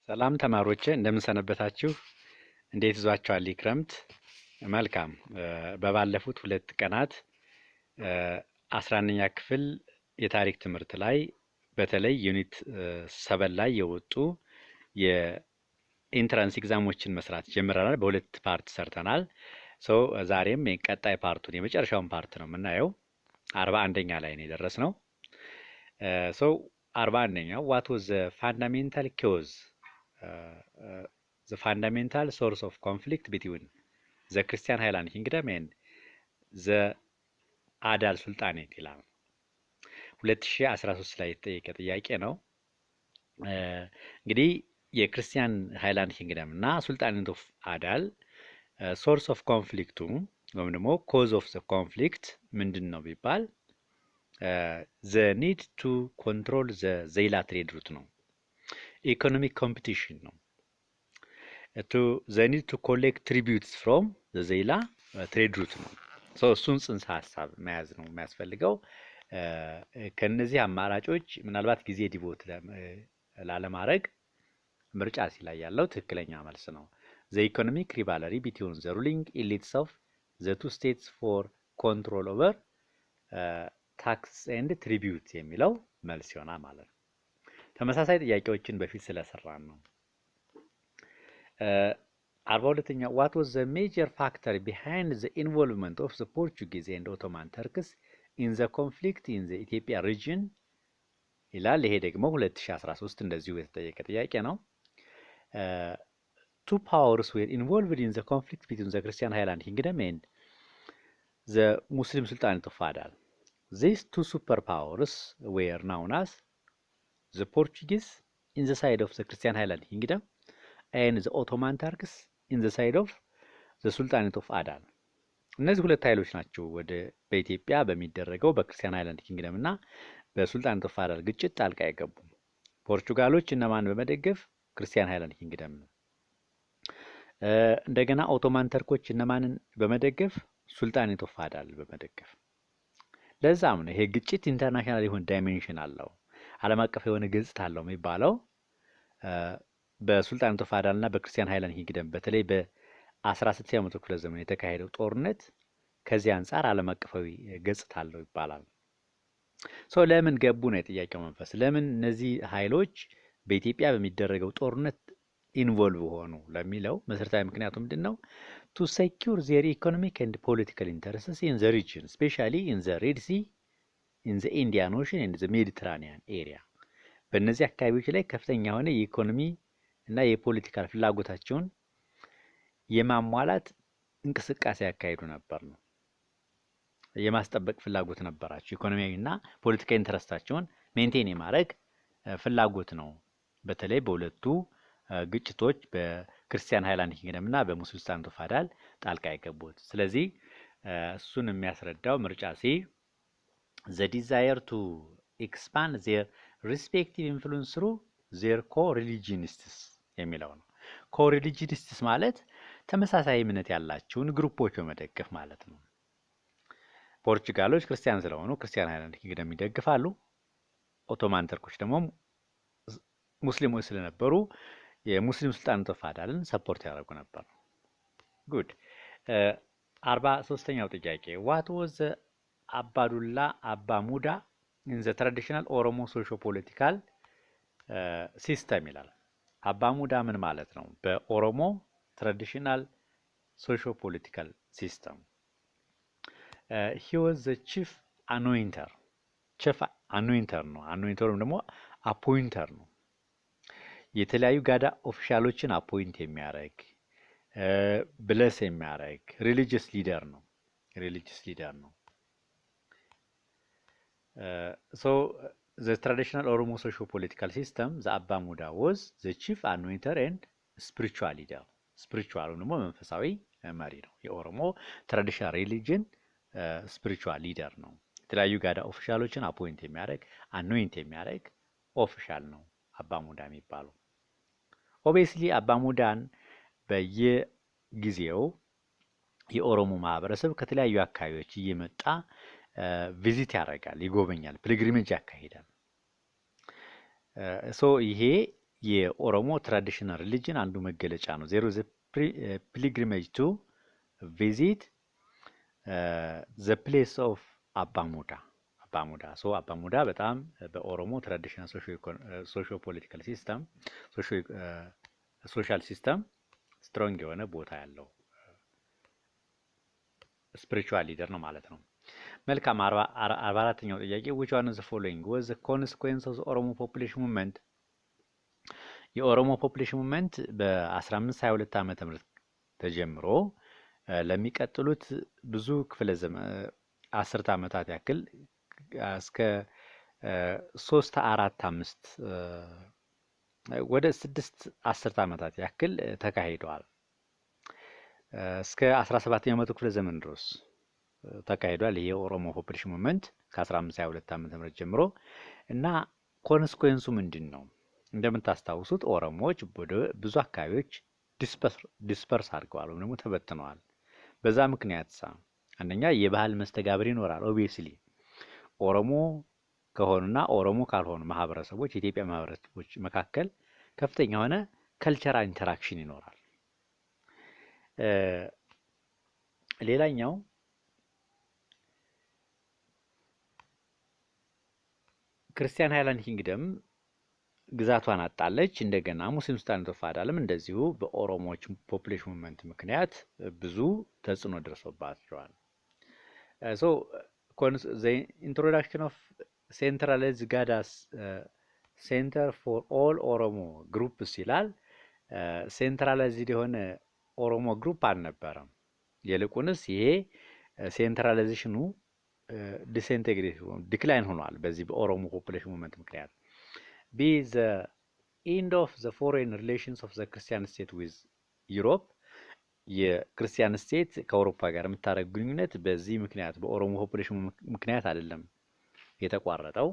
ሰላም ተማሪዎች እንደምን ሰነበታችሁ? እንዴት ይዟችኋል ክረምት? መልካም። በባለፉት 2 ቀናት 11ኛ ክፍል የታሪክ ትምህርት ላይ በተለይ ዩኒት 7 ላይ የወጡ የኢንትራንስ ኤግዛሞችን መስራት ጀምረናል። በሁለት ፓርት ሰርተናል። ዛሬም ቀጣይ ፓርቱን የመጨረሻውን ፓርት ነው የምናየው። 41ኛ ላይ ነው የደረስነው። 41ኛው ዋት ዋዝ ዘ ፋንዳሜንታል ኮዝ the fundamental source of conflict between the Christian Highland Kingdom and the Adal Sultanate ይላል። 2013 ላይ የተጠየቀ ጥያቄ ነው። እንግዲህ የክርስቲያን ሃይላንድ ኪንግደም እና ሱልጣኔት ኦፍ አዳል ሶርስ ኦፍ ኮንፍሊክቱ ወይም ደግሞ ኮዝ ኦፍ ዘ ኮንፍሊክት ምንድን ነው ቢባል ዘ ኒድ ቱ ኮንትሮል ዘ ዘይላ ትሬድ ሩት ነው። ኢኮኖሚክ ኮምፒቲሽን ነው። ዘ ኒድ ቱ ኮሌክት ትሪቢዩትስ ፍሮም ዘ ዘይላ ትሬድ ሩት ነው። እሱን ጽንሰ ሀሳብ መያዝ ነው የሚያስፈልገው። ከነዚህ አማራጮች ምናልባት ጊዜ ዲቮት ላለማድረግ ምርጫ ሲ ላይ ያለው ትክክለኛ መልስ ነው። ዘ ኢኮኖሚክ ሪቫለሪ ቢትዊን ዘ ሩሊንግ ኢሊትስ ኦፍ ዘ ቱ ስቴትስ ፎር ኮንትሮል ኦቨር ታክስ ኤንድ ትሪቢዩት የሚለው መልስ ይሆናል ማለት ነው። ተመሳሳይ ጥያቄዎችን በፊት ስለሰራን ነው። 42ኛ what was the major factor behind the involvement of the Portuguese and Ottoman Turks in the conflict in the Ethiopia region ይላል። ይሄ ደግሞ 2013 እንደዚሁ የተጠየቀ ጥያቄ ነው። Two powers were involved in the conflict between the Christian Highland Kingdom and the Muslim Sultanate of Adal. These two superpowers were known as the Portuguese in the side of the Christian Highland Kingdom and the Ottoman Turks in the side of the Sultanate of Adal. እነዚህ ሁለት ኃይሎች ናቸው ወደ በኢትዮጵያ በሚደረገው በክርስቲያን ሃይላንድ ኪንግደም እና በሱልጣኔት ኦፍ አዳል ግጭት ጣልቃ የገቡ ፖርቹጋሎች እነማን በመደገፍ ክርስቲያን ሃይላንድ ኪንግደም ነው። እንደገና ኦቶማን ተርኮች እነማንን በመደገፍ ሱልጣኔት ኦፍ አዳል በመደገፍ። ለዛም ነው ይሄ ግጭት ኢንተርናሽናል የሆነ ዳይሜንሽን አለው፣ ዓለም አቀፍ የሆነ ገጽታ አለው የሚባለው። በሱልጣኔት ኦፍ አዳል እና በክርስቲያን ሃይላንድ ኪንግደም በተለይ በ16ኛው መቶ ክፍለ ዘመን የተካሄደው ጦርነት ከዚህ አንጻር ዓለም አቀፋዊ ገጽታ አለው ይባላል። ለምን ገቡ ነው የጥያቄው መንፈስ። ለምን እነዚህ ኃይሎች በኢትዮጵያ በሚደረገው ጦርነት ኢንቮልቭ ሆኑ ለሚለው መሰረታዊ ምክንያቱ ምንድነው? ቱ ሴኪዩር ዜር ኢኮኖሚክ ኤንድ ፖለቲካል ኢንተረስትስ ኢን ዘ ሪጅን ስፔሻሊ ኢን ዘ ሬድ ሲ ኢን ዘ ኢንዲያን ኦሽን ኤንድ ዘ ሜዲትራኒያን ኤሪያ። በእነዚህ አካባቢዎች ላይ ከፍተኛ የሆነ የኢኮኖሚ እና የፖለቲካል ፍላጎታቸውን የማሟላት እንቅስቃሴ ያካሂዱ ነበር ነው። የማስጠበቅ ፍላጎት ነበራቸው። ኢኮኖሚያዊ እና ፖለቲካዊ ኢንተረስታቸውን ሜንቴን የማድረግ ፍላጎት ነው። በተለይ በሁለቱ ግጭቶች በክርስቲያን ሃይላንድ ኪንግደም እና በሙስሊም ሱልጣኔት ኦፍ አዳል ጣልቃ የገቡት። ስለዚህ እሱን የሚያስረዳው ምርጫ ሲ ዘ ዲዛየር ቱ ኤክስፓንድ ዜር ሪስፔክቲቭ ኢንፍሉንስ ስሩ ዜር ኮሪሊጂኒስትስ የሚለው ነው። ኮሪሊጂኒስትስ ማለት ተመሳሳይ እምነት ያላቸውን ግሩፖች በመደገፍ ማለት ነው። ፖርቹጋሎች ክርስቲያን ስለሆኑ ክርስቲያን ሃይላንድ ኪንግደም ይደግፋሉ። ኦቶማን ተርኮች ደግሞ ሙስሊሞች ስለነበሩ የሙስሊም ሱልጣኔት ኦፍ አዳልን ሰፖርት ያደርጉ ነበር። ጉድ 43ኛው ጥያቄ ዋት ዋዝ አባዱላ አባ ሙዳ ኢን ዘ ትራዲሽናል ኦሮሞ ሶሾ ፖለቲካል ሲስተም ይላል። አባ ሙዳ ምን ማለት ነው? በኦሮሞ ትራዲሽናል ሶሾ ፖለቲካል ሲስተም he was the chief anointer ነው። አኖይንተሩም ደግሞ አፖይንተር ነው። የተለያዩ ጋዳ ኦፊሻሎችን አፖይንት የሚያደርግ ብለስ የሚያደርግ ሪሊጂየስ ሊደር ነው። the traditional Oromo socio-political system the Abba Muda was the chief anointer and spiritual leader. spiritual ደግሞ መንፈሳዊ መሪ ነው። የኦሮሞ ትራዲሽናል ሪሊጅን ስፒሪቹዋል ሊደር ነው። የተለያዩ ጋዳ ኦፊሻሎችን አፖይንት የሚያደርግ አኖይንት የሚያደርግ ኦፊሻል ነው አባ ሙዳ የሚባለው። ኦብቪየስሊ አባ ሙዳን በየጊዜው የኦሮሞ ማህበረሰብ ከተለያዩ አካባቢዎች እየመጣ ቪዚት ያደርጋል፣ ይጎበኛል፣ ፒልግሪሜጅ ያካሂዳል። ይሄ የኦሮሞ ትራዲሽናል ሪሊጅን አንዱ መገለጫ ነው። ዜር ኢዝ ፒልግሪሜጅ ቱ ቪዚት ዘ ፕሌስ ኦፍ አባሙዳ አባሙዳ በጣም በኦሮሞ ትራዲሽናል ሶሾ ፖለቲካል ሲስተም ሶሻል ሲስተም ስትሮንግ የሆነ ቦታ ያለው ስፒሪቹዋል ሊደር ነው ማለት ነው። መልካም 44ኛው ጥያቄ which one of the following was the consequence of the ኦሮሞ ፖፑሌሽን ሙቭመንት? የኦሮሞ ፖፑሌሽን ሙቭመንት በ1522 ዓመተ ምህረት ተጀምሮ ለሚቀጥሉት ብዙ ክፍለ ዘመን 10 ዓመታት ያክል እስከ 3 4 5 ወደ 6 10 ዓመታት ያክል ተካሂደዋል። እስከ 17ኛው መቶ ክፍለ ዘመን ድረስ ተካሂዷል። ይሄ የኦሮሞ ፖፑሌሽን ሙቭመንት ከ1522 ዓመተ ምህረት ጀምሮ እና ኮንስኮንሱ ምንድን ነው? እንደምታስታውሱት ኦሮሞዎች ወደ ብዙ አካባቢዎች ዲስፐርስ አድርገዋል ወይም ደግሞ ተበትነዋል። በዛ ምክንያት አንደኛ የባህል መስተጋብር ይኖራል። ኦብቪየስሊ ኦሮሞ ከሆኑና ኦሮሞ ካልሆኑ ማህበረሰቦች የኢትዮጵያ ማህበረሰቦች መካከል ከፍተኛ የሆነ ከልቸራል ኢንተራክሽን ይኖራል። ሌላኛው ክርስቲያን ሃይላንድ ኪንግደም ግዛቷን አጣለች። እንደገና ሙስሊም ሱልጣኔት ኦፍ አዳልም እንደዚሁ በኦሮሞዎች ፖፑሌሽን ሙቭመንት ምክንያት ብዙ ተጽዕኖ ደርሶባቸዋል። ሶ ዘ ኢንትሮዳክሽን ኦፍ ሴንትራላይዝድ ጋዳስ ሴንተር ፎር ኦል ኦሮሞ ግሩፕስ ይላል። ሴንትራላይዝድ የሆነ ኦሮሞ ግሩፕ አልነበረም። ይልቁንስ ይሄ ሴንትራላይዜሽኑ ዲስኢንቴግሬት ዲክላይን ሆኗል በዚህ በኦሮሞ ፖፑሌሽን ሙቭመንት ምክንያት። ቢ ዘ ኤንድ ኦፍ ዘ ፎሬን ሪሌሽንስ ኦፍ ዘ ክርስቲያን ስቴት ዊዝ ዩሮፕ የክርስቲያን ስቴት ከአውሮፓ ጋር የምታደርግ ግንኙነት በዚህ ምክንያት በኦሮሞ ፖፑሌሽን ምክንያት አይደለም የተቋረጠው።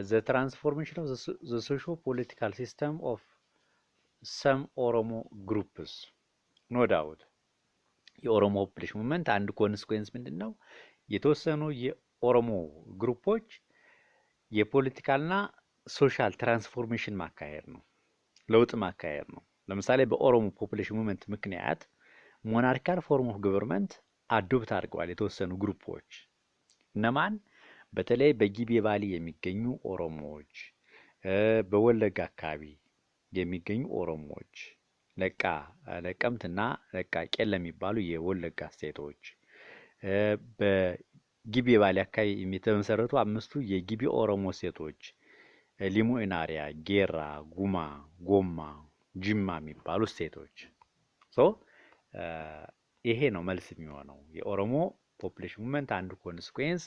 ዘ ትራንስፎርሜሽን ኦፍ ዘ ሶሾ ፖለቲካል ሲስተም ኦፍ ሰም ኦሮሞ ግሩፕስ ኖ ዳውት የኦሮሞ ፖፑሌሽን ሙቭመንት አንድ ኮንስኩዌንስ ምንድን ነው? የተወሰኑ የኦሮሞ ግሩፖች የፖለቲካልና ሶሻል ትራንስፎርሜሽን ማካሄድ ነው፣ ለውጥ ማካሄድ ነው። ለምሳሌ በኦሮሞ ፖፑሌሽን ሙቭመንት ምክንያት ሞናርካል ፎርም ኦፍ ገቨርንመንት አዶፕት አድርገዋል የተወሰኑ ግሩፖች። እነማን? በተለይ በጊቤ ቫሊ የሚገኙ ኦሮሞዎች፣ በወለጋ አካባቢ የሚገኙ ኦሮሞዎች፣ ለቀምትና ለቃ ቄለም የሚባሉ የወለጋ ስቴቶች፣ በጊቤ ቫሊ አካባቢ የተመሰረቱ 5ቱ የጊቤ ኦሮሞ ስቴቶች ሊሙ ኢናሪያ፣ ጌራ፣ ጉማ፣ ጎማ፣ ጅማ የሚባሉ ስቴቶች። ይሄ ነው መልስ የሚሆነው። የኦሮሞ ፖፑሌሽን ሙቭመንት አንዱ ኮንስኩዌንስ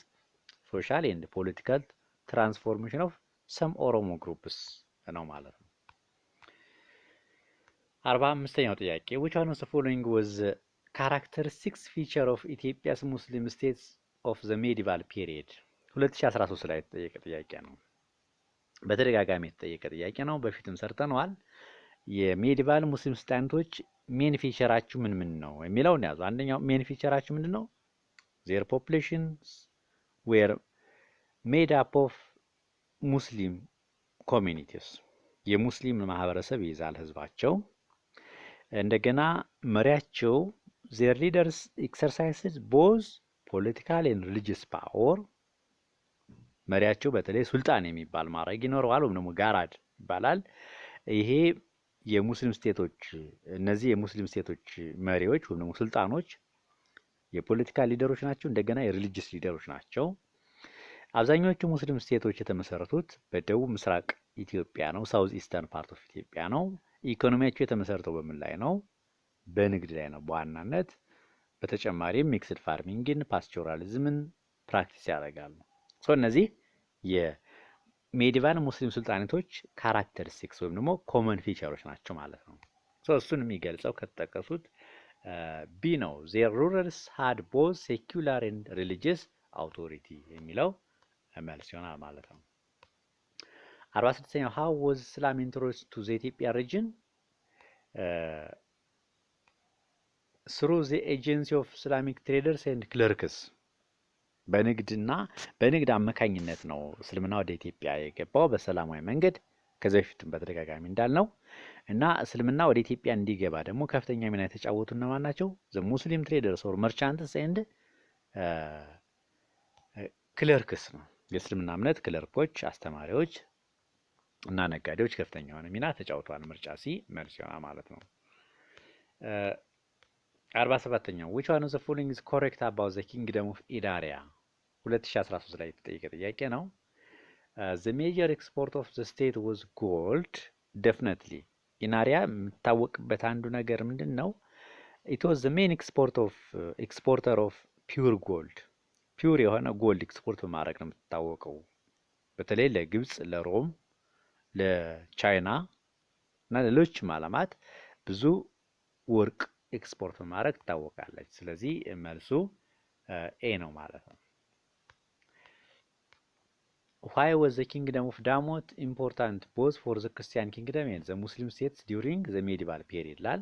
ሶሻል ኤንድ ፖለቲካል ትራንስፎርሜሽን ኦፍ ሰም ኦሮሞ ግሩፕስ ነው ማለት ነው። 45ኛው ጥያቄ which one of the following was characteristics feature of Ethiopia's Muslim states of the medieval period? 2013 ላይ የተጠየቀ ጥያቄ ነው። በተደጋጋሚ የተጠየቀ ጥያቄ ነው። በፊትም ሰርተነዋል። የሜዲቫል ሙስሊም ስልጣኔቶች ሜን ፊቸራችሁ ምን ነው የሚለውን ያዙ። አንደኛው ሜን ፊቸራችሁ ምንድን ነው? their populations were made up of Muslim communities የሙስሊም ማህበረሰብ ይይዛል ህዝባቸው። እንደገና መሪያቸው their leaders exercises both political and religious power መሪያቸው በተለይ ሱልጣን የሚባል ማዕረግ ይኖረዋል ወይም ደግሞ ጋራድ ይባላል። ይሄ የሙስሊም ስቴቶች እነዚህ የሙስሊም ስቴቶች መሪዎች ወይም ደግሞ ሱልጣኖች የፖለቲካል ሊደሮች ናቸው፣ እንደገና የሪሊጂየስ ሊደሮች ናቸው። አብዛኞቹ ሙስሊም ስቴቶች የተመሰረቱት በደቡብ ምስራቅ ኢትዮጵያ ነው፣ ሳውዝ ኢስተርን ፓርት ኦፍ ኢትዮጵያ ነው። ኢኮኖሚያቸው የተመሰረተው በምን ላይ ነው? በንግድ ላይ ነው በዋናነት። በተጨማሪም ሚክስድ ፋርሚንግን፣ ፓስቸራሊዝምን ፕራክቲስ ያደርጋሉ። እነዚህ የሜዲቫል ሙስሊም ሱልጣኔቶች ካራክተሪስቲክስ ወይም ደግሞ ኮመን ፊቸሮች ናቸው ማለት ነው። እሱን የሚገልጸው ከተጠቀሱት ቢ ነው። their rulers had both secular and religious authority የሚለው መልስ ይሆናል ማለት ነው። 46ኛው how was Islam introduced to the Ethiopian region? through the agency of Islamic traders and clerks በንግድ አማካኝነት ነው እስልምና ወደ ኢትዮጵያ የገባው በሰላማዊ መንገድ ከዚህ በፊትም በተደጋጋሚ እንዳልነው እና እስልምና ወደ ኢትዮጵያ እንዲገባ ደግሞ ከፍተኛ ሚና የተጫወቱ እነማን ናቸው? ዘ ሙስሊም ትሬደርስ ኦር መርቻንትስ ኤንድ ክለርክስ ነው። የእስልምና እምነት ክለርኮች፣ አስተማሪዎች እና ነጋዴዎች ከፍተኛ የሆነ ሚና ተጫውተዋል። ምርጫ ሲ መልስ ይሆናል ማለት ነው። 47ኛው which one of the following is correct about the kingdom of Idaria 2013 ላይ የተጠየቀ ጥያቄ ነው። the major export of the state was gold definitely ኢናሪያ የምታወቅበት አንዱ ነገር ምንድን ነው? it was the main exporter of pure gold ፒውር የሆነ ጎልድ ኤክስፖርት በማድረግ ነው የምትታወቀው። በተለይ ለግብፅ፣ ለሮም፣ ለቻይና እና ሌሎችም ዓለማት ብዙ ወርቅ ኤክስፖርት በማድረግ ትታወቃለች። ስለዚህ መልሱ ኤ ነው ማለት ነው። why was the kingdom of ዳሞት important both for the Christian kingdom and the Muslim states during the medieval period ላል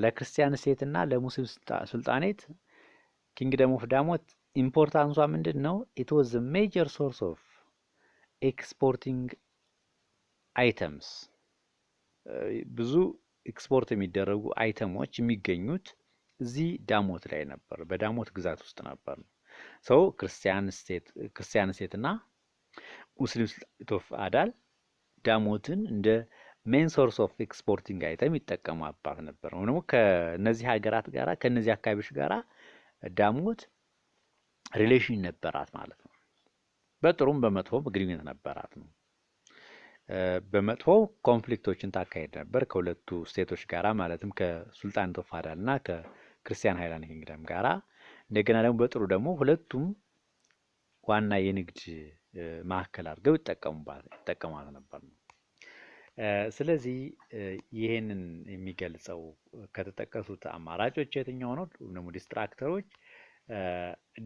ለክርስቲያን ስቴት እና ለሙስሊም ሱልጣኔት ኪንግደም ኦፍ ዳሞት ኢምፖርታንሷ ምንድን ነው? it was the major source of exporting items ብዙ ኤክስፖርት የሚደረጉ አይተሞች የሚገኙት እዚህ ዳሞት ላይ ነበር፣ በዳሞት ግዛት ውስጥ ነበር። ሰው ክርስቲያን ስቴት እና ሙስሊም ስቴት ኦፍ አዳል ዳሞትን እንደ ሜን ሶርስ ኦፍ ኤክስፖርቲንግ አይተም ይጠቀሙባት ነበር። ወይ ደግሞ ከነዚህ ሀገራት ጋራ ከነዚህ አካባቢዎች ጋራ ዳሞት ሪሌሽን ነበራት ማለት ነው። በጥሩም በመጥፎም ግንኙነት ነበራት ነው። በመጥፎ ኮንፍሊክቶችን ታካሄድ ነበር ከሁለቱ ስቴቶች ጋራ ማለትም ከሱልጣን ኦፍ አዳል እና ከክርስቲያን ሃይላንድ ኪንግደም ጋራ። እንደገና ደግሞ በጥሩ ደግሞ ሁለቱም ዋና የንግድ ማዕከል አድርገው ይጠቀሟት ነበር ነው። ስለዚህ ይሄንን የሚገልጸው ከተጠቀሱት አማራጮች የትኛው ነው? ደግሞ ዲስትራክተሮች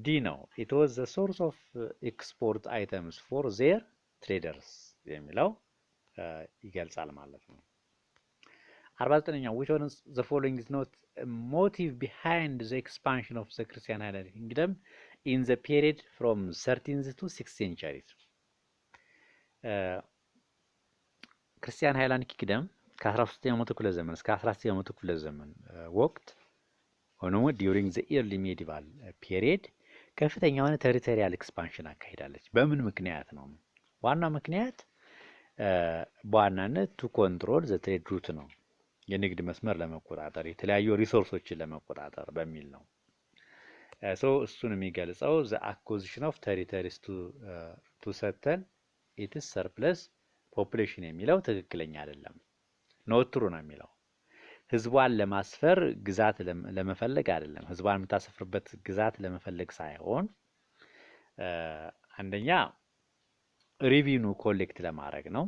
ዲ ነው። it was the source of export items for their traders የሚለው ይገልጻል ማለት ነው። 49ኛው which one of the following is not a motive behind the expansion of the Christian Highland Kingdom in the period from 13th to 6th centuries ክርስቲያን ሃይላንድ ኪንግደም ከ13ኛው መቶ ክፍለ ዘመን እስከ 14ኛው መቶ ክፍለ ዘመን ወቅት ሆኖ ዲዩሪንግ ዘ ኢርሊ ሜዲቫል ፒሪየድ ከፍተኛ የሆነ ቴሪቶሪያል ኤክስፓንሽን አካሂዳለች። በምን ምክንያት ነው? ዋና ምክንያት በዋናነት ቱ ኮንትሮል ዘ ትሬድ ሩት ነው። የንግድ መስመር ለመቆጣጠር የተለያዩ ሪሶርሶችን ለመቆጣጠር በሚል ነው። እሱን የሚገልጸው ዘ አኩዚሽን ኦፍ ቴሪቶሪስ ቱ ሰተል ኢትስ ሰርፕለስ ፖፑሌሽን የሚለው ትክክለኛ አይደለም። ኖት ትሩ ነው የሚለው ህዝቧን ለማስፈር ግዛት ለመፈለግ አይደለም። ህዝቧን የምታሰፍርበት ግዛት ለመፈለግ ሳይሆን አንደኛ ሪቪኑ ኮሌክት ለማድረግ ነው፣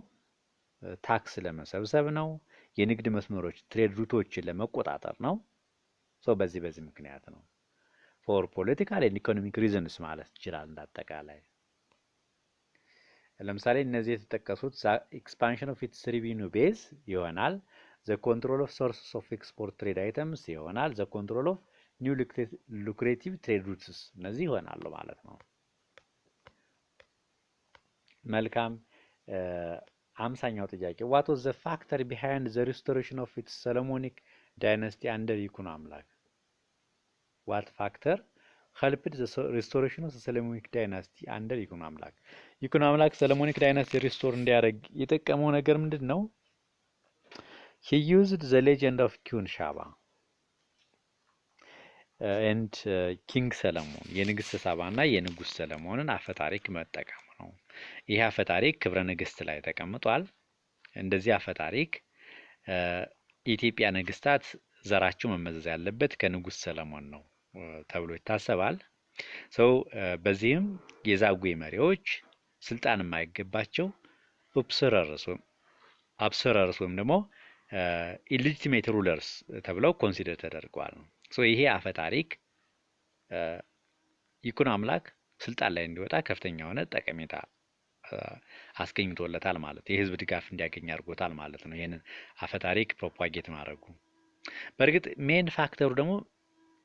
ታክስ ለመሰብሰብ ነው፣ የንግድ መስመሮች ትሬድ ሩቶችን ለመቆጣጠር ነው። በዚህ ምክንያት ነው። ፎር ፖለቲካል ኤንድ ኢኮኖሚክ ሪዝንስ ማለት ይችላል እንዳጠቃላይ። ለምሳሌ እነዚህ የተጠቀሱት ኤክስፓንሽን ኦፍ ኢትስ ሪቪኑ ቤዝ ይሆናል። ዘ ኮንትሮል ኦፍ ሶርስስ ኦፍ ኤክስፖርት ትሬድ አይተምስ ይሆናል። ዘ ኮንትሮል ኦፍ ኒው ሉክሬቲቭ ትሬድ ሩትስ እነዚህ ይሆናሉ ማለት ነው። መልካም 50ኛው ጥያቄ ዋት ዋዝ ዘ ፋክተር ቢሃይንድ ዘ ሪስቶሬሽን ኦፍ ኢትስ ሰሎሞኒክ ዳይናስቲ አንደር ይኩኖ አምላክ? ዋት ፋክተር ሄልፕድ ዘ ሪስቶሬሽን ኦፍ ሰሎሞኒክ ዳይናስቲ አንደር ይኩኖ አምላክ? ይኩኖ አምላክ ሰሎሞኒክ ዳይናስቲ ሪስቶር እንዲያደርግ የጠቀመው ነገር ምንድን ነው? he used the legend of Queen Shaba and ኪንግ ሰለሞን የንግስት ሳባ እና የንጉስ ሰለሞንን አፈታሪክ መጠቀም ነው። ይህ አፈታሪክ ክብረ ነገስት ላይ ተቀምጧል። እንደዚህ አፈታሪክ ኢትዮጵያ ነገስታት ዘራቸው መመዘዝ ያለበት ከንጉስ ሰለሞን ነው ተብሎ ይታሰባል። በዚህም የዛጉዌ መሪዎች ስልጣን የማይገባቸው አብሰረርስ ወይም ደግሞ ኢሌጂቲሜት ሩለርስ ተብለው ኮንሲደር ተደርገዋል። ይሄ አፈታሪክ ይኩኖ አምላክ ስልጣን ላይ እንዲወጣ ከፍተኛ የሆነ ጠቀሜታ አስገኝቶለታል ማለት የህዝብ ድጋፍ እንዲያገኝ አድርጎታል ማለት ነው። ይሄንን አፈታሪክ ፕሮፓጌት ማድረጉ በእርግጥ ሜን ፋክተሩ ደግሞ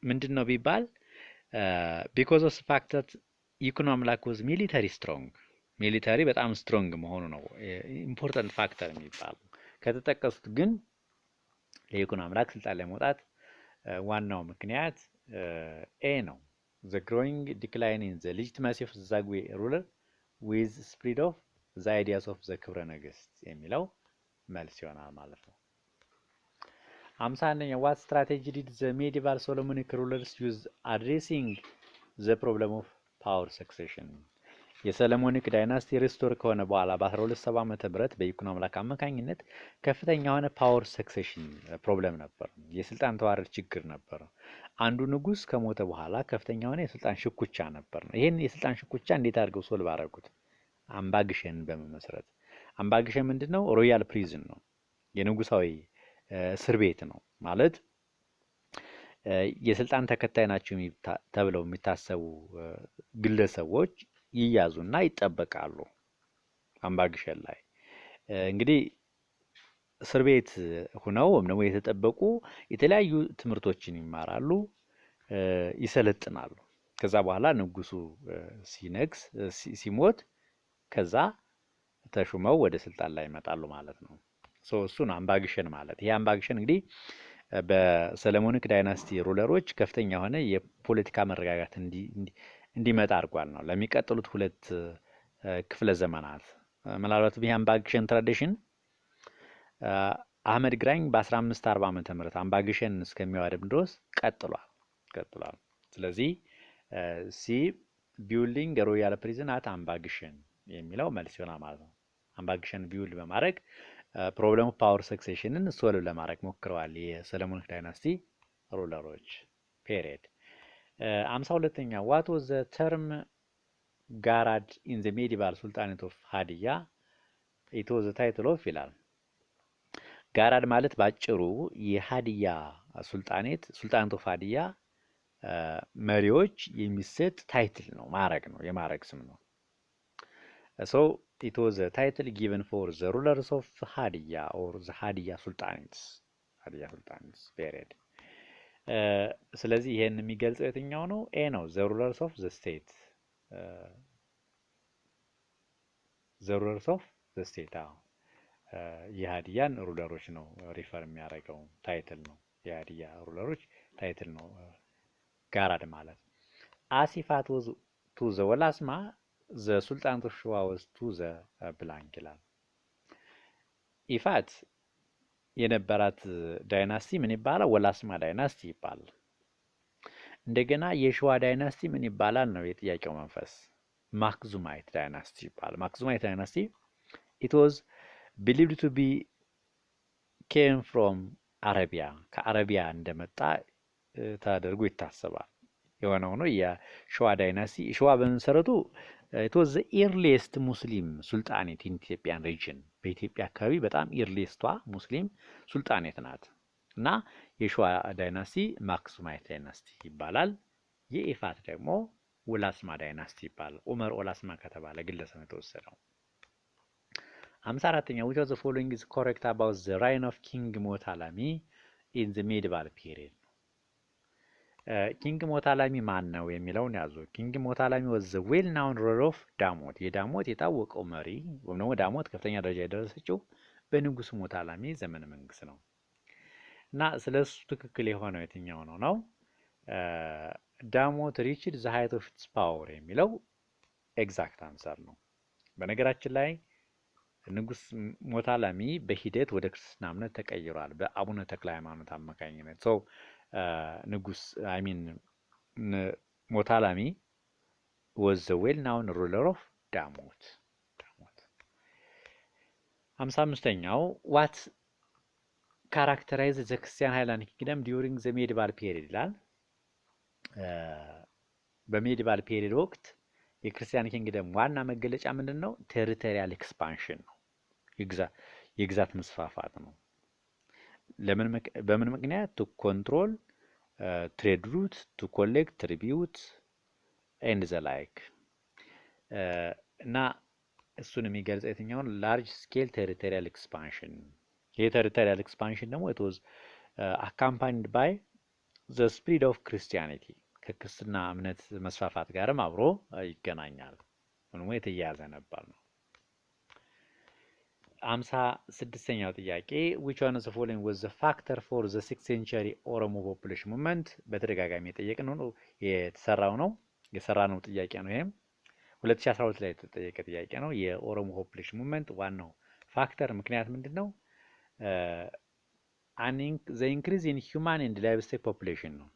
ምንድነው ቢባል ቢኮዝ ኦፍ ፋክት ዛት ይኩኖ አምላክ ዋዝ ሚሊተሪ ስትሮንግ ሚሊታሪ በጣም ስትሮንግ መሆኑ ነው ኢምፖርታንት ፋክተር የሚባለው። ከተጠቀሱት ግን ለይኩኖ አምላክ ስልጣን ላይ መውጣት ዋናው ምክንያት ኤ ነው። the growing decline in the legitimacy of the Zagwe ruler with spread of the ideas of the ክብረ ነገስት የሚለው መልስ ይሆናል ማለት ነው። 51ኛ what strategy did the medieval Solomonic rulers use addressing the problem of power succession? የሰለሞኒክ ዳይናስቲ ሪስቶር ከሆነ በኋላ በ1270 ዓመተ ምህረት በይኩኖ አምላክ አማካኝነት ከፍተኛ የሆነ ፓወር ሰክሴሽን ፕሮብለም ነበር። የስልጣን ተዋረድ ችግር ነበር። አንዱ ንጉስ ከሞተ በኋላ ከፍተኛ የሆነ የስልጣን ሽኩቻ ነበር። ይሄን የስልጣን ሽኩቻ እንዴት አድርገው ሶልቭ አደረጉት? አምባግሸን በመመስረት። አምባግሸን ምንድነው? ሮያል ፕሪዝን ነው። የንጉሳዊ እስር ቤት ነው ማለት የስልጣን ተከታይ ናቸው ተብለው የሚታሰቡ ግለሰቦች ይያዙና ይጠበቃሉ። አምባግሸን ላይ እንግዲህ እስር ቤት ሆነው ወይም ደግሞ የተጠበቁ የተለያዩ ትምህርቶችን ይማራሉ፣ ይሰለጥናሉ። ከዛ በኋላ ንጉሱ ሲነግስ ሲሞት ከዛ ተሹመው ወደ ስልጣን ላይ ይመጣሉ ማለት ነው። እሱ ነው አምባግሸን ማለት። ይሄ አምባግሸን እንግዲህ በሰለሞኒክ ዳይናስቲ ሩለሮች ከፍተኛ የሆነ የፖለቲካ መረጋጋት እንዲመጣ አድርጓል ነው ለሚቀጥሉት 2 ክፍለ ዘመናት። ምናልባት ይህ አምባግሸን ትራዲሽን አህመድ ግራኝ በ1540 ዓመተ ምህረት አምባግሸን እስከሚያወድም ድረስ ቀጥሏል። ስለዚህ ሲ ቢልዲንግ ሮያል ፕሪዝን አት አምባግሸን የሚለው መልስ ይሆናል ማለት ነው። አምባግሸን ቢውልድ በማድረግ ፕሮብለም ኦፍ ፓወር ሰክሴሽንን ሶልቭ ለማድረግ ሞክረዋል የሰለሞኒክ ዳይናስቲ ሩለሮች ፔሪየድ። 52ኛ what was the term ጋራድ in the medieval sultanate of ሀዲያ? it was the title of ይላል። ጋራድ ማለት ባጭሩ የሀዲያ ሱልጣኔት ኦፍ ሀዲያ መሪዎች የሚሰጥ ታይትል ነው፣ ማዕረግ ነው፣ የማዕረግ ስም ነው። so it was a title given for the rulers of Hadia or the Hadia sultanates period. ስለዚህ ይሄን የሚገልጸው የትኛው ነው? ኤ ነው። the rulers of the state የሀዲያን ሩለሮች ነው ሪፈር የሚያደርገው ታይትል ነው። የሀዲያ ሩለሮች ታይትል ነው ጋራድ ማለት። አሲፋት was to the ወላስማ the sultanate of Shwa was to the blank ይላል። ኢፋት የነበራት ዳይናስቲ ምን ይባላል? ወላስማ ዳይናስቲ ይባላል። እንደገና የሸዋ ዳይናስቲ ምን ይባላል ነው የጥያቄው መንፈስ። ማክዙማይት ዳይናስቲ ይባላል። ማክዙማይት ዳይናስቲ it was believed to be came from አረቢያ ከአረቢያ እንደመጣ ተደርጎ ይታሰባል። የሆነው ነው የሸዋ ዳይናስቲ። ሸዋ በመሰረቱ it was the earliest Muslim sultanate in Ethiopian region በኢትዮጵያ አካባቢ በጣም ኢርሊስቷ ሙስሊም ሱልጣኔት ናት እና የሸዋ ዳይናስቲ ማክሱማይት ዳይናስቲ ይባላል። የኢፋት ደግሞ ወላስማ ዳይናስቲ ይባላል። ዑመር ወላስማ ከተባለ ግለሰብ የተወሰደው። 54ኛ which of the following is correct about the reign of King ሞታላሚ in the medieval period? ኪንግ ሞታላሚ ማን ነው የሚለውን ያዙ። ኪንግ ሞታላሚ was the well known ruler of ዳሞት የዳሞት የታወቀው መሪ ወይም ደግሞ ዳሞት ከፍተኛ ደረጃ የደረሰችው በንጉስ ሞታላሚ ዘመነ መንግስት ነው እና ስለሱ ትክክል የሆነው የትኛው ነው? ዳሞት reached the height of its power የሚለው ኤግዛክት አንሰር ነው። በነገራችን ላይ ንጉስ ሞታላሚ በሂደት ወደ ክርስትና እምነት ተቀይሯል በአቡነ ተክለ ሃይማኖት አማካኝነት። ንጉስ ሞታላሚ was the well known ruler of ዳሞት። 55ኛው what characterized the Christian Highland Kingdom during the medieval period ይላል። በሜዲቫል ፔሪድ ወቅት የክርስቲያን ኪንግደም ዋና መገለጫ ምንድነው? ቴሪቶሪያል ኤክስፓንሽን ነው፣ የግዛት መስፋፋት ነው። በምን ምክንያት? ቱ ኮንትሮል ትሬድ ሩት ቱ ኮሌክት ትሪቢዩት ኤንድ ዘ ላይክ እና እሱን የሚገልጸው የትኛውን? ላርጅ ስኬል ቴሪቶሪያል ኤክስፓንሽን። ይሄ ቴሪቶሪያል ኤክስፓንሽን ደግሞ it was accompanied by the spread of Christianity ከክርስትና እምነት መስፋፋት ጋርም አብሮ ይገናኛል። ወይም የተያያዘ ነበር ነው። 56ኛው ጥያቄ which one of the following was the factor for the 6th century ኦሮሞ population movement? በተደጋጋሚ የጠየቅነው ነው የሰራነው ጥያቄ ነው። ይሄም 2012 ላይ የተጠየቀ ጥያቄ ነው። የኦሮሞ ፖፑሌሽን ሙቭመንት ዋናው ፋክተር ምክንያት ምንድን ነው? the increase in human and livestock population ነው።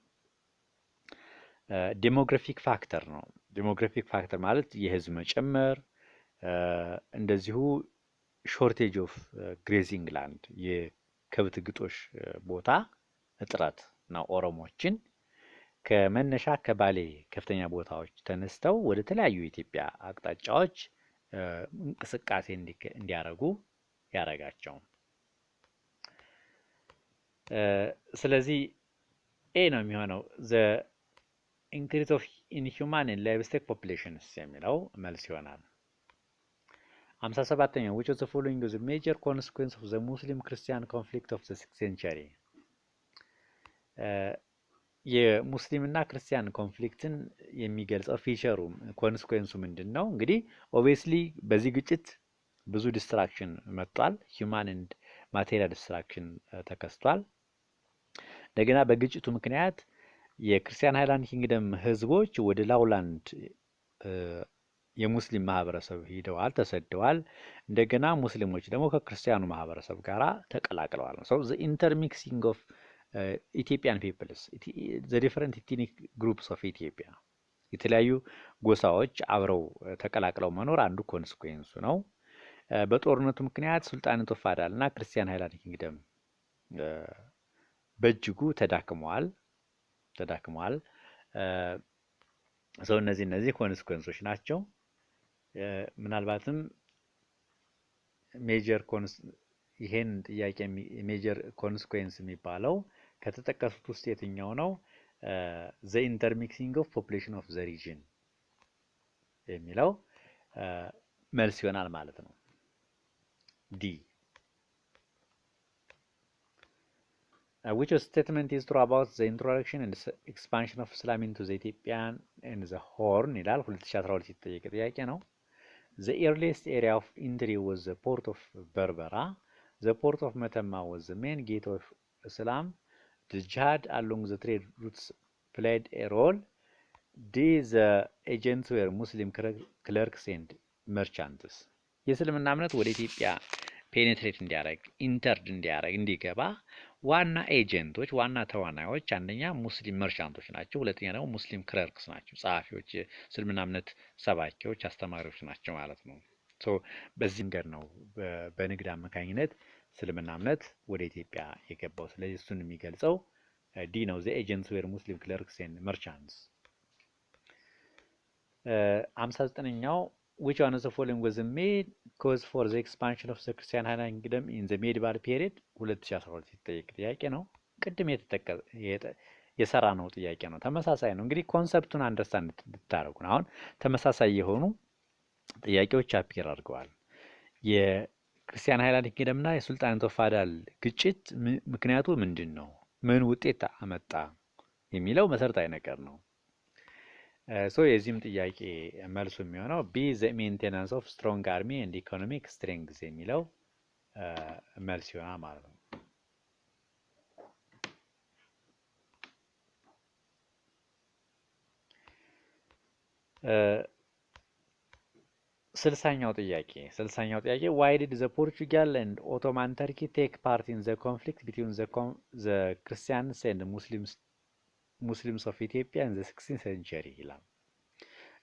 ዴሞግራፊክ ፋክተር ነው። ዴሞግራፊክ ፋክተር ማለት የህዝብ መጨመር፣ እንደዚሁ ሾርቴጅ ኦፍ ግሬዚንግ ላንድ የከብት ግጦሽ ቦታ እጥረት ነው። ኦሮሞዎችን ከመነሻ ከባሌ ከፍተኛ ቦታዎች ተነስተው ወደ ተለያዩ የኢትዮጵያ አቅጣጫዎች እንቅስቃሴ እንዲያደርጉ ያደረጋቸው። ስለዚህ ኤ ነው የሚሆነው the increase of inhuman and livestock populations የሚለው መልስ ይሆናል። 57ኛው which of the following is a major consequence of the Muslim Christian conflict of the 6th century? የሙስሊምና ክርስቲያን ኮንፍሊክትን የሚገልጸው ፊቸሩ ኮንስኩዌንሱ ምንድን ነው? እንግዲህ ኦብቪየስሊ በዚህ ግጭት ብዙ ዲስትራክሽን መጥቷል። ሂውማን ኤንድ ማቴሪያል ዲስትራክሽን ተከስቷል። እንደገና በግጭቱ ምክንያት የክርስቲያን ሃይላንድ ኪንግደም ህዝቦች ወደ ላውላንድ የሙስሊም ማህበረሰብ ሂደዋል፣ ተሰደዋል። እንደገና ሙስሊሞች ደግሞ ከክርስቲያኑ ማህበረሰብ ጋር ተቀላቅለዋል። ሶ ዘ ኢንተርሚክሲንግ ኦፍ ኢትዮጵያን ፒፕልስ ዘ ዲፈረንት ኢትኒክ ግሩፕስ ኦፍ ኢትዮጵያ የተለያዩ ጎሳዎች አብረው ተቀላቅለው መኖር አንዱ ኮንስኩዌንሱ ነው። በጦርነቱ ምክንያት ሱልጣኔት ኦፍ አዳል እና ክርስቲያን ሃይላንድ ኪንግደም በእጅጉ ተዳክመዋል። ሰው እነዚህ ኮንስኩዌንሶች ናቸው። ምናልባትም ይሄን ጥያቄ ሜጀር ኮንስኩዌንስ የሚባለው ከተጠቀሱት ውስጥ የትኛው ነው? ዘ ኢንተርሚክሲንግ ኦፍ ፖፑሌሽን ኦፍ ዘ ሪጅን የሚለው መልስ ይሆናል ማለት ነው። ዲ which statement is true about the introduction and expansion of Islam into the Ethiopian and the Horn ይላል። 2012 የተጠየቀ ጥያቄ ነው። The earliest area of entry was the port of Berbera. The port of Metemma was the main gate of Islam. The jihad along the trade routes played a role. The agents were Muslim clerks and merchants. የእስልምና እምነት ወደ ኢትዮጵያ ፔኔትሬት እንዲገባ ዋና ኤጀንቶች፣ ዋና ተዋናዮች አንደኛ ሙስሊም መርቻንቶች ናቸው። ሁለተኛ ደግሞ ሙስሊም ክለርክስ ናቸው፣ ጸሐፊዎች፣ የእስልምና እምነት ሰባኪዎች፣ አስተማሪዎች ናቸው ማለት ነው። በዚህ መንገድ ነው በንግድ አማካኝነት እስልምና እምነት ወደ ኢትዮጵያ የገባው። ስለዚህ እሱን የሚገልጸው ዲ ነው። ዘ ኤጀንትስ ዌር ሙስሊም ክለርክስ ኤንድ መርቻንትስ። 59ኛው which one of the following was the main cause for the expansion of the Christian Highland Kingdom in the medieval period? 2012 የተጠየቀ ጥያቄ ነው። ቅድም የሰራ ነው ጥያቄ ነው። ተመሳሳይ ነው። እንግዲህ ኮንሰፕቱን አንደርስታንድ እንድታደርጉ ነው። አሁን ተመሳሳይ የሆኑ ጥያቄዎች አፒር አድርገዋል። የክርስቲያን ሃይላንድ ኪንግደም እና የሱልጣኔት ኦፍ አዳል ግጭት ምክንያቱ ምንድን ነው? ምን ውጤት አመጣ? የሚለው መሰረታዊ ነገር ነው። የዚህም ጥያቄ መልሱ የሚሆነው ቢ ዘ ሜንቴናንስ ኦፍ ስትሮንግ አርሚ ኤንድ ኢኮኖሚክ ስትሬንግዝ የሚለው መልስ ይሆናል ማለት ነው። 60ኛው ጥያቄ why did the Portugal and Ottoman Turkey take part in the conflict between the Christians and Muslims of Ethiopia in the 16th century ይላል።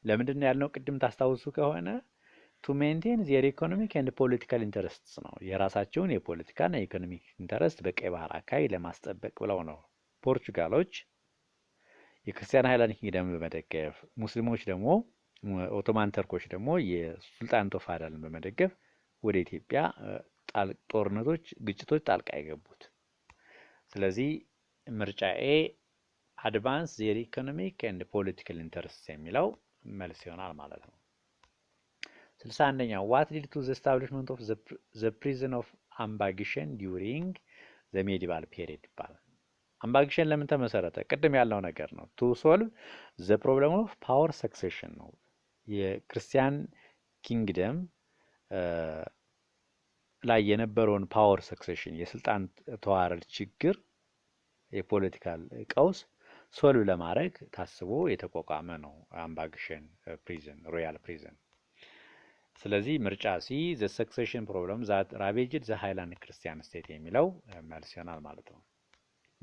ለምንድን ነው ያልነው? ቅድም ታስታውሱ ከሆነ to maintain their economic and political interests ነው። የራሳቸውን የፖለቲካና የኢኮኖሚክ ኢንተረስት በቀይ ባህር አካባቢ ለማስጠበቅ ብለው ነው ፖርቹጋሎች የክርስቲያን ሃይላንድ ኪንግደም በመደገፍ ሙስሊሞች ደግሞ ኦቶማን ተርኮች ደግሞ የሱልጣኔት ኦፍ አዳልን በመደገፍ ወደ ኢትዮጵያ ግጭቶች ጣልቃ የገቡት። ስለዚህ ምርጫ ኤ አድቫንስ ዜር ኢኮኖሚክ ኤንድ ፖለቲካል ኢንተረስት የሚለው መልስ ይሆናል ማለት ነው። 61ኛው ዋት ሊድ ቱ ዘ ኤስታብሊሽመንት ኦፍ ዘ ፕሪዝን ኦፍ አምባጊሸን ዲዩሪንግ ዘ ሜዲቫል ፔሪድ ይባላል። አምባጊሸን ለምን ተመሰረተ? ቅድም ያለው ነገር ነው። ቱ ሶልቭ ዘ ፕሮብለም ኦፍ ፓወር ሰክሴሽን ነው። የክርስቲያን ኪንግደም ላይ የነበረውን ፓወር ሰክሴሽን የስልጣን ተዋረድ ችግር የፖለቲካል ቀውስ ሶልቭ ለማድረግ ታስቦ የተቋቋመ ነው አምባግሸን ፕሪዝን ሮያል ፕሪዝን። ስለዚህ ምርጫ ሲ ዘ ሰክሴሽን ፕሮብለም ዛት ራቬጅድ ዘ ሃይላንድ ክርስቲያን ስቴት የሚለው መልስ ይሆናል ማለት ነው።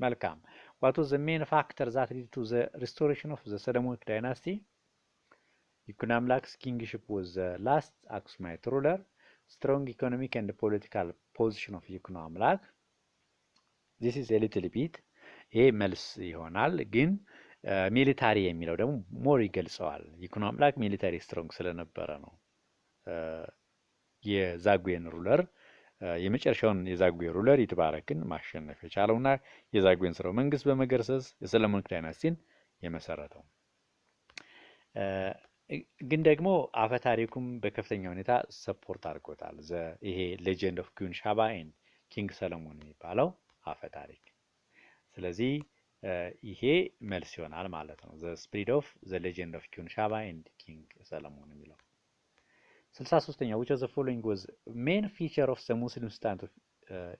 መልካም ዋት ዋዝ ዘ ሜን ፋክተር ዛት ሊድ ቱ ዘ ሪስቶሬሽን ኦፍ ዘ ሰለሞኒክ ዳይናስቲ? ይኩኖ አምላክስ ኪንግሺፕ ዋዝ ዘ ላስት አክሱማይት ሩለር። ስትሮንግ ኢኮኖሚክ ኤንድ ፖለቲካል ፖዚሽን ኦፍ ይኩኖ አምላክ። ዚስ ኢዝ ኤ ሊትል ቢት ይሄ መልስ ይሆናል። ግን ሚሊታሪ የሚለው ደግሞ ሞር ይገልጸዋል። ይኩኖ አምላክ ሚሊታሪ ስትሮንግ ስለነበረ ነው የዛጉዌን ሩለር የመጨረሻውን የዛጉዌ ሩለር ይትባረክን ማሸነፍ የቻለውና የዛጉዌን ስርወ መንግስት በመገርሰስ የሰለሞኒክ ዳይናስቲን የመሰረተው። ግን ደግሞ አፈታሪኩም በከፍተኛ ሁኔታ ሰፖርት አድርጎታል። ይሄ ሌጀንድ ኦፍ ኩዊን ሻባ ኤንድ ኪንግ ሰለሞን የሚባለው አፈታሪክ። ስለዚህ ይሄ መልስ ይሆናል ማለት ነው። ዘ ስፕሪድ ኦፍ ዘ ሌጀንድ ኦፍ ኩዊን ሻባ ኤንድ ኪንግ ሰለሞን የሚለው 63ኛው which of the following was main feature of the Muslim state of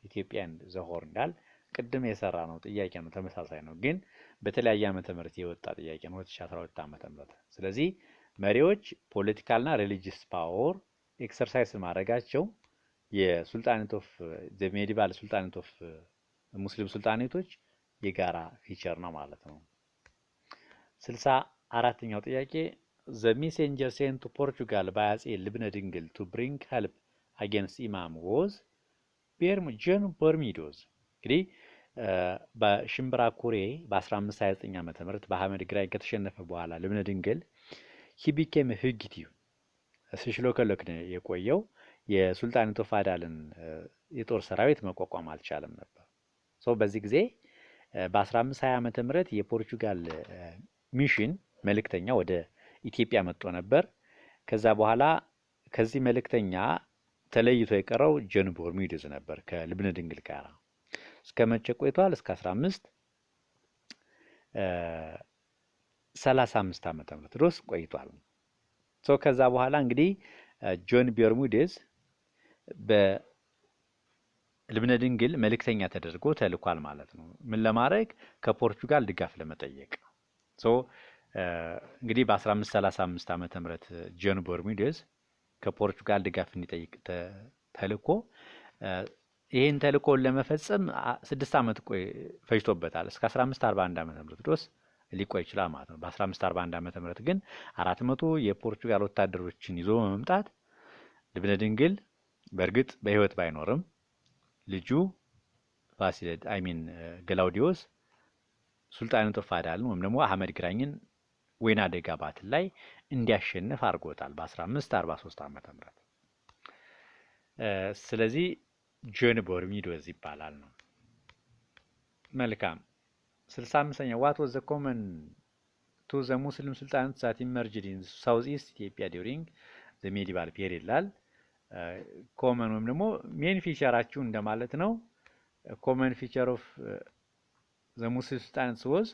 ኢትዮጵያ and the horn እንዳል ቅድም የሰራ ነው ጥያቄ ነው፣ ተመሳሳይ ነው፣ ግን በተለያየ ዓመተ ምህረት የወጣ ጥያቄ ነው 2012 ዓመተ ምህረት። ስለዚህ መሪዎች ፖለቲካልና ሪሊጂየስ ፓወር ኤክሰርሳይዝ ማድረጋቸው የሱልጣኔት ኦፍ ዘ ሜዲቫል ሱልጣኔት ኦፍ ሙስሊም ሱልጣኔቶች የጋራ ፊቸር ነው ማለት ነው። 64ኛው ጥያቄ The messenger sent to Portugal by አፄ ልብነ ድንግል to bring help against Imam was ጆን በርሚዶስ። እንግዲህ በሽምብራ ኩሬ በ1529 ዓመተ ምህረት በአህመድ ግራኝ ከተሸነፈ በኋላ ልብነ ድንግል he became a fugitive ሲሽሎከለክ የቆየው የሱልጣኔቱ ፋዳልን የጦር ሰራዊት መቋቋም አልቻለም ነበር። በዚህ ጊዜ በ1520 ዓመተ ምህረት የፖርቹጋል ሚሽን መልእክተኛ ወደ ኢትዮጵያ መጥቶ ነበር። ከዛ በኋላ ከዚህ መልእክተኛ ተለይቶ የቀረው ጆን በርሚዶስ ነበር ከልብነ ድንግል ጋር። እስከ መቼ ቆይቷል? እስከ 1535 ዓመተ ምህረት ድረስ ቆይቷል። ከዛ በኋላ እንግዲህ ጆን በርሚዶስ በልብነ ድንግል መልእክተኛ ተደርጎ ተልኳል ማለት ነው። ምን ለማድረግ? ከፖርቹጋል ድጋፍ ለመጠየቅ። እንግዲህ በ1535 ዓመተ ምህረት ጆን በርሚዶስ ከፖርቹጋል ድጋፍ እንዲጠይቅ ተልኮ ይሄን ተልኮን ለመፈጸም 6 ዓመት ፈጅቶበታል። እስከ 1541 ዓመተ ምህረት ድረስ ሊቆይ ይችላል ማለት ነው። በ1541 ዓመተ ምህረት ግን 400 የፖርቹጋል ወታደሮችን ይዞ በመምጣት ልብነ ድንግል በእርግጥ በህይወት ባይኖርም ልጁ ገላውዲዮስ ሱልጣኔቱ ፋዳልን ወይም ደግሞ አህመድ ግራኝን ወይና ደጋ ባትል ላይ እንዲያሸንፍ አድርጎታል በ1543 ዓመተ ምህረት። ስለዚህ ጆን በርሚዶስ ይባላል ነው። መልካም 65ኛው what was the common to the Muslim sultanates that emerged in South East Ethiopia during the medieval period ይላል። ኮመን ወይም ደግሞ ሜን ፊቸራችሁ እንደማለት ነው። ኮመን ፊቸር ኦፍ the Muslim sultanates was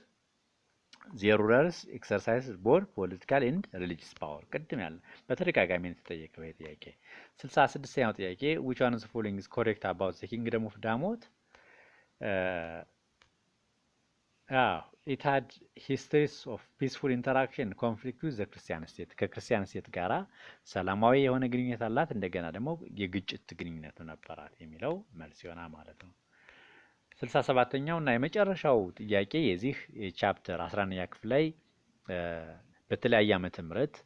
their rulers exercised both political and religious power። ቅድም ያለ በተደጋጋሚ የተጠየቀው ይሄ ጥያቄ። 66ኛው ጥያቄ which one of the following is correct about the kingdom of ዳሞት? it had histories of peaceful interaction conflict with the Christian state። ከክርስቲያን ስቴት ጋራ ሰላማዊ የሆነ ግንኙነት አላት፣ እንደገና ደግሞ የግጭት ግንኙነት ነበራት የሚለው መልስ ይሆናል ማለት ነው። 67ኛው እና የመጨረሻው ጥያቄ የዚህ ቻፕተር 11ኛ ክፍል ላይ በተለያየ ዓመተ ምህረት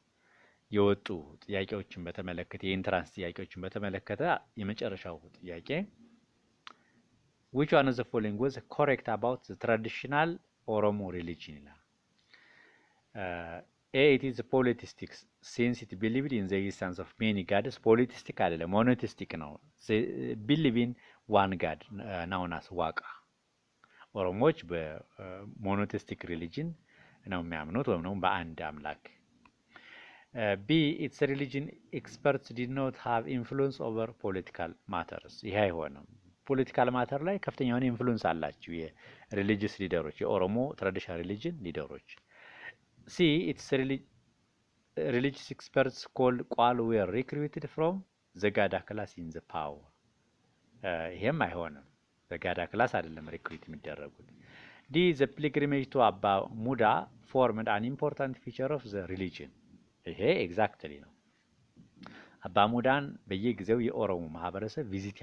የወጡ ጥያቄዎችን በተመለከተ የኢንትራንስ ጥያቄዎችን በተመለከተ የመጨረሻው ጥያቄ which one of the following was correct about the traditional Oromo religion ይላል። A it is polytheistic since it believed in the existence of many gods። polytheistic አይደለም monotheistic ነው። believe in one god known as ዋቃ። ኦሮሞዎች በሞኖቴስቲክ ሪሊጅን ነው የሚያምኑት ወይም ደግሞ በአንድ አምላክ። B its religion experts did not have influence over political matters። ይሄ አይሆንም። ፖለቲካል ማተር ላይ ከፍተኛ የሆነ ኢንፍሉዌንስ አላቸው የሪሊጂየስ ሊደሮች፣ የኦሮሞ ትራዲሽናል ሪሊጅን ሊደሮች። C its religious experts called ቋል were recruited from the Gada class in the power ይሄም አይሆንም። በጋዳ ክላስ አይደለም ሪክሩት የሚደረጉት። ዲ the pilgrimage to አባ ሙዳ formed an important feature of the religion ይሄ ኤግዛክትሊ ነው። አባ ሙዳን በየጊዜው የኦሮሞ ማህበረሰብ ቪዚት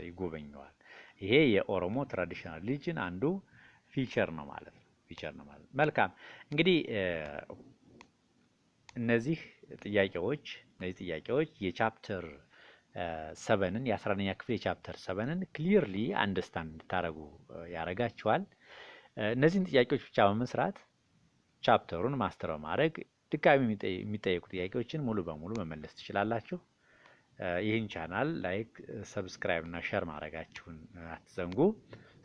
ይጎበኘዋል። ይሄ የኦሮሞ ትራዲሽናል ሪሊጅን አንዱ ፊቸር ነው ማለት ነው። መልካም እንግዲህ እነዚህ ጥያቄዎች የቻፕተር 7ን የ11ኛ ክፍል የቻፕተር 7ን ክሊርሊ አንደርስታንድ እንድታረጉ ያረጋችኋል። እነዚህን ጥያቄዎች ብቻ በመስራት ቻፕተሩን ማስተር በማድረግ ድጋሚ የሚጠየቁ ጥያቄዎችን ሙሉ በሙሉ መመለስ ትችላላችሁ። ይህን ቻናል ላይክ፣ ሰብስክራይብ እና ሼር ማድረጋችሁን አትዘንጉ።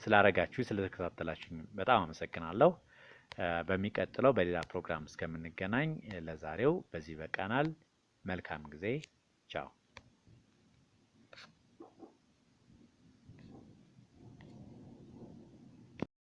ስላረጋችሁ ስለተከታተላችሁኝ በጣም አመሰግናለሁ። በሚቀጥለው በሌላ ፕሮግራም እስከምንገናኝ ለዛሬው በዚህ በቃናል። መልካም ጊዜ። ቻው።